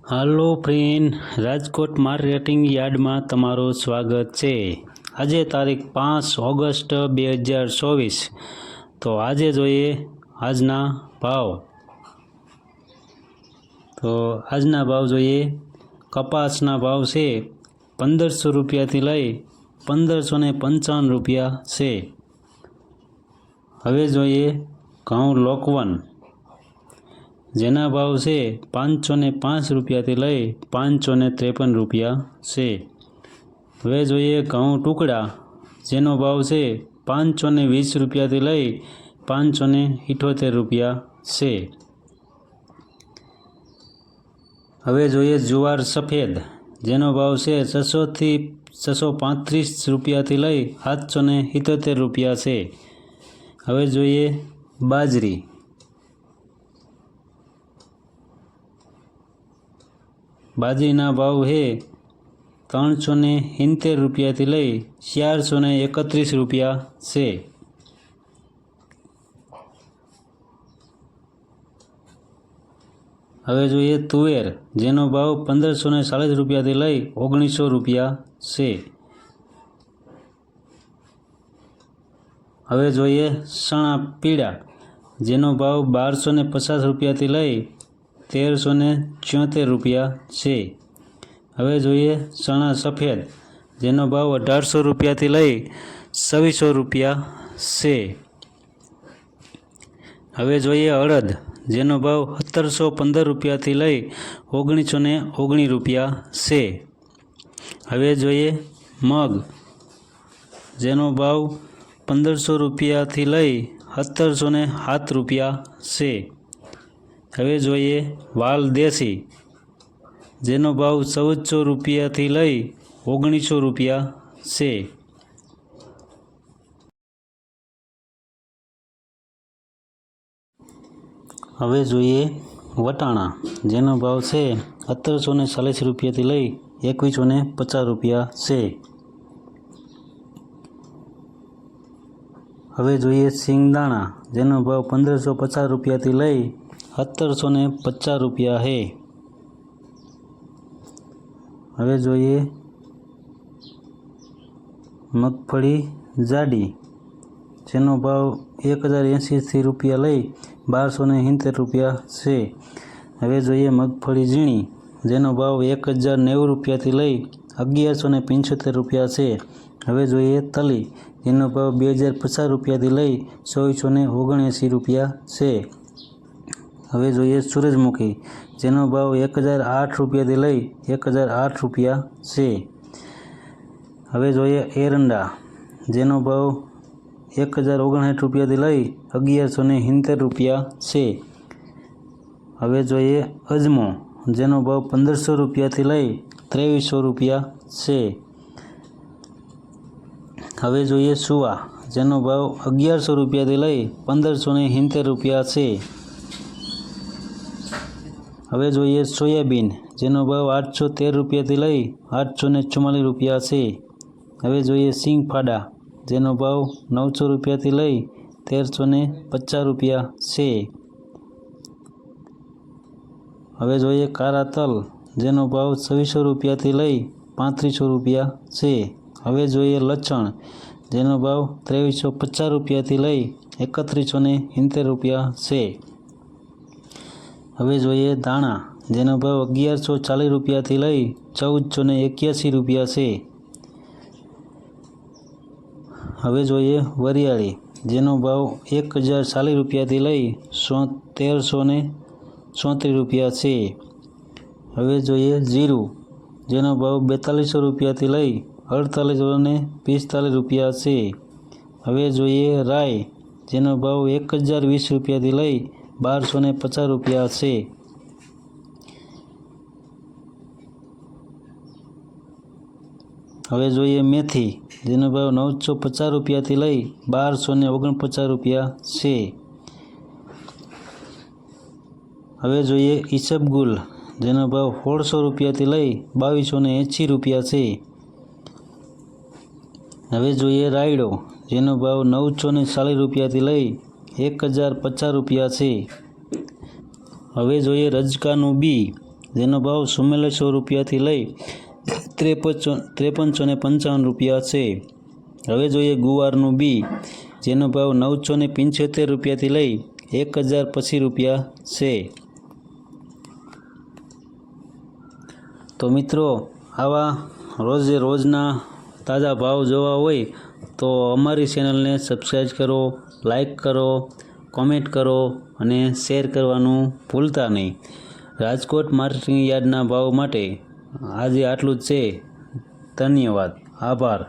હાલો friend, Rajkot marketing યાર્ડમાં તમારું સ્વાગત છે। આજે તારીખ 5 ઓગસ્ટ 2024। તો આજે જોઈએ આજના ભાવ। તો આજના ભાવ જોઈએ। કપાસના ભાવ છે 1500 રૂપિયાથી લઈ 1555 રૂપિયા છે। હવે જોઈએ ઘઉં લોકવન, જેના ભાવ છે 505 રૂપિયાથી લઈ 553 રૂપિયા છે। હવે જોઈએ ઘઉં ટુકડા, જેનો ભાવ છે 520 રૂપિયાથી લઈ 578 રૂપિયા છે। હવે જોઈએ જુવાર સફેદ, જેનો ભાવ છે 600થી 635 રૂપિયાથી લઈ 777 રૂપિયા છે। હવે જોઈએ બાજરી, બાજરીના ભાવ છે 370 રૂપિયાથી લઈ 431 રૂપિયા છે। હવે જોઈએ તુવેર, જેનો ભાવ 1540 રૂપિયાથી લઈ 1900 રૂપિયા છે। હવે જોઈએ ચણા પીળા, જેનો ભાવ 1250 રૂપિયાથી લઈ 1374 રૂપિયા છે। હવે જોઈએ ચણા સફેદ, જેનો ભાવ 1800 રૂપિયાથી લઈ 2600 રૂપિયા છે। હવે જોઈએ અડદ, જેનો ભાવ 1715 રૂપિયાથી લઈ 1919 રૂપિયા છે। હવે જોઈએ મગ, જેનો ભાવ 1500 રૂપિયાથી લઈ 1707 રૂપિયા છે। હવે જોઈએ વાલ દેશી, જેનો ભાવ 1400 રૂપિયાથી લઈ 1900 રૂપિયા છે। હવે જોઈએ વટાણા, જેનો ભાવ છે 1740 રૂપિયાથી લઈ 2150 રૂપિયા છે। હવે જોઈએ સિંગદાણા, જેનો ભાવ 1550 રૂપિયાથી લઈ 1750 રૂપિયા છે। હવે જોઈએ મગફળી જાડી, જેનો ભાવ 1080 રૂપિયા લઈ 1270 રૂપિયા છે। હવે જોઈએ મગફળી ઝીણી, જેનો ભાવ 1090 રૂપિયાથી લઈ 1175 રૂપિયા છે। હવે જોઈએ તલી, જેનો ભાવ 2050 રૂપિયાથી લઈ 2479 રૂપિયા છે। હવે જોઈએ સૂરજમુખી, જેનો ભાવ 1008 રૂપિયાથી લઈ 1008 રૂપિયા છે। હવે જોઈએ એરંડા, જેનો ભાવ 1059 રૂપિયાથી લઈ 1170 રૂપિયા છે। હવે જોઈએ અજમો, જેનો ભાવ 1500 રૂપિયાથી લઈ 2300 રૂપિયા છે। હવે જોઈએ સુવા, જેનો ભાવ 1100 રૂપિયાથી લઈ 1570 રૂપિયા છે। હવે જોઈએ સોયાબીન, જેનો ભાવ 813 રૂપિયાથી લઈ 844 રૂપિયા છે। હવે જોઈએ સિંગફાડા, જેનો ભાવ 900 રૂપિયાથી લઈ 1350 રૂપિયા છે। હવે જોઈએ કાળા તલ, જેનો ભાવ 2600 રૂપિયાથી લઈ 3500 રૂપિયા છે। હવે જોઈએ લસણ, જેનો ભાવ 2350 રૂપિયાથી લઈ 3170 રૂપિયા છે। હવે જોઈએ ધાણા, જેનો ભાવ 1140 રૂપિયાથી લઈ 1481 રૂપિયા છે। હવે જોઈએ વરિયાળી, જેનો ભાવ 1040 રૂપિયાથી લઈ 1334 રૂપિયા છે। હવે જોઈએ જીરું, જેનો ભાવ 4200 રૂપિયાથી લઈ 4845 રૂપિયા છે। હવે જોઈએ રાઈ, જેનો ભાવ 1020 રૂપિયાથી લઈ 1250 રૂપિયા છે। હવે જોઈએ મેથી, જેનો ભાવ 950 રૂપિયાથી લઈ 1249 રૂપિયા છે। હવે જોઈએ ઈસબગુલ, જેનો ભાવ 1600 રૂપિયાથી લઈ 2280 રૂપિયા છે। હવે જોઈએ રાયડો, જેનો ભાવ 940 રૂપિયાથી લઈ 1050 રૂપિયા છે। હવે જોઈએ રજકાનું બી, જેનો ભાવ 4400 રૂપિયાથી લઈ 5355 રૂપિયા છે. હવે જોઈએ ગુવારનું બી, જેનો ભાવ 975 રૂપિયાથી લઈ 1080 રૂપિયા છે. તો મિત્રો, આવા રોજે રોજના તાજા ભાવ જોવા હોય તો અમારી ચેનલને સબસ્ક્રાઈબ કરો, લાઈક કરો, કોમેન્ટ કરો અને શેર કરવાનું ભૂલતા નહીં. રાજકોટ માર્કેટિંગ યાર્ડના ભાવ માટે આજે આટલું જ છે. ધન્યવાદ, આભાર.